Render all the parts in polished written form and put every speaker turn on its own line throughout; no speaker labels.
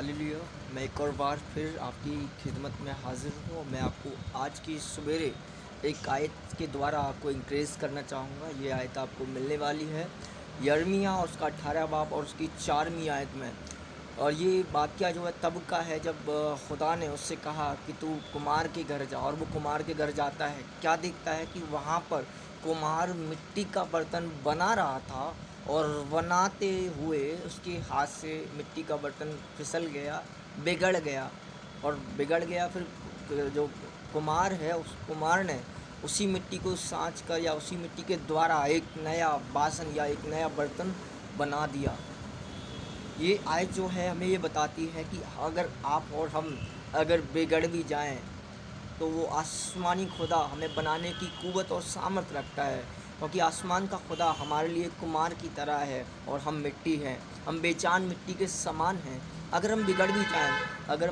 Hallelujah. मैं एक और बार फिर आपकी खिदमत में हाज़िर हूँ और मैं आपको आज की सवेरे एक आयत के द्वारा आपको इंकरेज करना चाहूँगा। ये आयत आपको मिलने वाली है यिर्मयाह और उसका 18 बाब और उसकी 4वीं आयत में। और ये वाक़या जो है तब का है जब खुदा ने उससे कहा कि तू कुम्हार के घर जा। और वो कुम्हार के घर जाता है, क्या देखता है कि वहाँ पर कुम्हार मिट्टी का बर्तन बना रहा था और बनाते हुए उसके हाथ से मिट्टी का बर्तन फिसल गया, बिगड़ गया। और बिगड़ गया फिर जो कुम्हार है उस कुम्हार ने उसी मिट्टी को साँच कर या उसी मिट्टी के द्वारा एक नया बासन या एक नया बर्तन बना दिया। ये आयत जो है हमें ये बताती है कि अगर आप और हम अगर बिगड़ भी जाएं तो वो आसमानी खुदा हमें बनाने की क़ुव्वत और सामर्थ रखता है, क्योंकि आसमान का खुदा हमारे लिए कुम्हार की तरह है और हम मिट्टी हैं, हम बेजान मिट्टी के समान हैं। अगर हम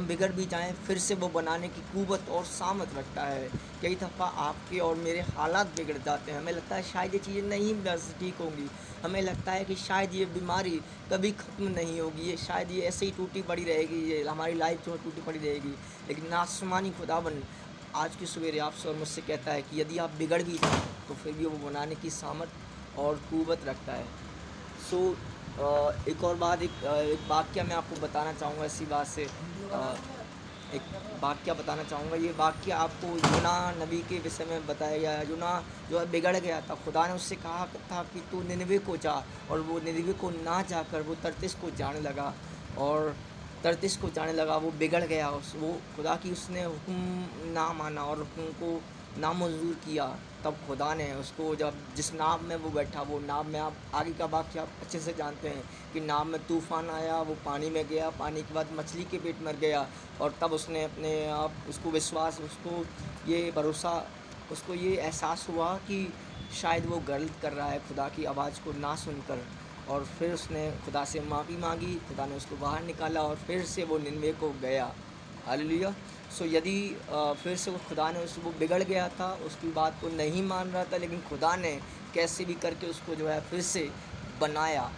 बिगड़ भी जाएं फिर से वो बनाने की क़ुव्वत और सामर्थ रखता है। कई दफ़ा आपके और मेरे हालात बिगड़ जाते हैं, हमें लगता है शायद ये चीज़ें नहीं बस ठीक होंगी, हमें लगता है कि शायद ये बीमारी कभी ख़त्म नहीं होगी, ये शायद ये ऐसे ही टूटी पड़ी रहेगी, ये हमारी लाइफ जो है टूटी पड़ी रहेगी। लेकिन आसमानी खुदावन आज की सवेरे आपसे और मुझसे कहता है कि यदि आप बिगड़ भी जाएँ तो फिर भी वो बनाने की सामर्थ और क़ुव्वत रखता है। एक और बात एक वाक़या मैं आपको बताना चाहूँगा इसी बात से। एक वाक़या बताना चाहूँगा, ये वाक़या आपको यूना नबी के विषय में बताया गया है। यूना जो है बिगड़ गया था, खुदा ने उससे कहा था कि तू निनवे को जा, और वो निनवे को ना जाकर वो तर्तीस को जाने लगा और तर्तीस को जाने लगा। वो बिगड़ गया, वो खुदा की उसने हुक्म ना माना और हुक्म को नामंजूर किया। तब खुदा ने उसको जब जिस नाव में वो बैठा, वो नाव में आप आगे का वाक़या आप अच्छे से जानते हैं कि नाव में तूफ़ान आया, वो पानी में गया, पानी के बाद मछली के पेट मर गया। और तब उसने अपने आप उसको विश्वास, उसको ये भरोसा, उसको ये एहसास हुआ कि शायद वो गलत कर रहा है खुदा की आवाज़ को ना सुनकर। और फिर उसने खुदा से माफ़ी मांगी, खुदा ने उसको बाहर निकाला और फिर से वो निनवे को गया। हालेलुया। यदि फिर से खुदा ने वो बिगड़ गया था, उसकी बात को नहीं मान रहा था, लेकिन खुदा ने कैसे भी करके उसको जो है फिर से बनाया।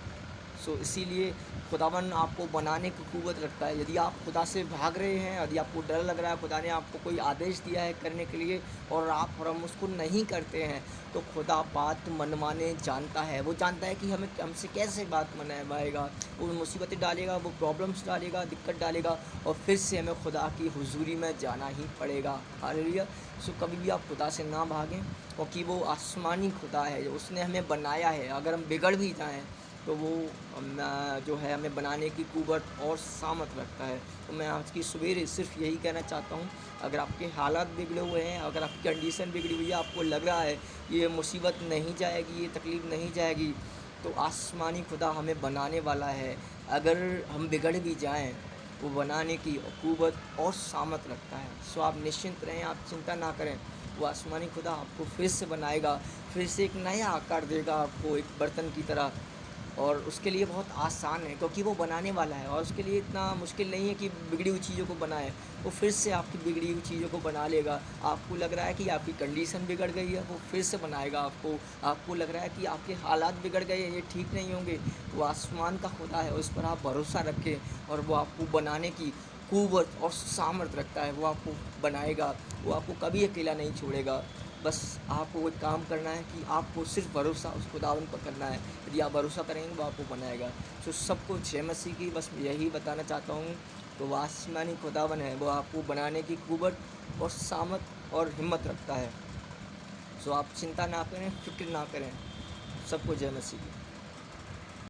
इसीलिए खुदावन आपको बनाने की क़ुव्वत रखता है। यदि आप खुदा से भाग रहे हैं, यदि आपको डर लग रहा है, खुदा ने आपको कोई आदेश दिया है करने के लिए और आप और हम उसको नहीं करते हैं, तो खुदा बात मनवाने जानता है। वो जानता है कि हमसे कैसे बात मनवाएगा। वो मुसीबतें डालेगा, वो प्रॉब्लम्स डालेगा, दिक्कत डालेगा और फिर से हमें खुदा की हुजूरी में जाना ही पड़ेगा। हालेलुया। कभी भी आप खुदा से ना भागें, क्योंकि वो आसमानी खुदा है, उसने हमें बनाया है। अगर हम बिगड़ भी जाएँ तो वो जो है हमें बनाने की क़ुव्वत और सामर्थ रखता है। तो मैं आज की सवेरे सिर्फ यही कहना चाहता हूँ, अगर आपके हालात बिगड़े हुए हैं, अगर आपकी कंडीशन बिगड़ी हुई है, आपको लग रहा है ये मुसीबत नहीं जाएगी, ये तकलीफ़ नहीं जाएगी, तो आसमानी खुदा हमें बनाने वाला है। अगर हम बिगड़ भी जाएँ, वो बनाने की क़ुव्वत और सामर्थ रखता है। आप निश्चिंत रहें, आप चिंता ना करें। वो आसमानी खुदा आपको फिर से बनाएगा, फिर से एक नया आकार देगा आपको एक बर्तन की तरह। और उसके लिए बहुत आसान है, क्योंकि वो बनाने वाला है और उसके लिए इतना मुश्किल नहीं है कि बिगड़ी हुई चीज़ों को बनाए। वो फिर से आपकी बिगड़ी हुई चीज़ों को बना लेगा। आपको लग रहा है कि आपकी कंडीशन बिगड़ गई है, वो फिर से बनाएगा आपको। आपको लग रहा है कि आपके हालात बिगड़ गए हैं, ये ठीक नहीं होंगे, वो आसमान का खुदा है, उस पर आप भरोसा रखें और वो आपको बनाने की क़ुव्वत और सामर्थ रखता है। वो आपको बनाएगा, वो आपको कभी अकेला नहीं छोड़ेगा। बस आपको वो काम करना है कि आपको सिर्फ भरोसा उस खुदावन पर करना है। यदि आप भरोसा करेंगे वो आपको बनाएगा। सबको जय मसीह की बस यही बताना चाहता हूँ। तो वो आसमानी खुदावन है, वो आपको बनाने की क़ुव्वत और सामर्थ और हिम्मत रखता है। आप चिंता ना करें, फ़िक्र ना करें। सबको जय मसीह की।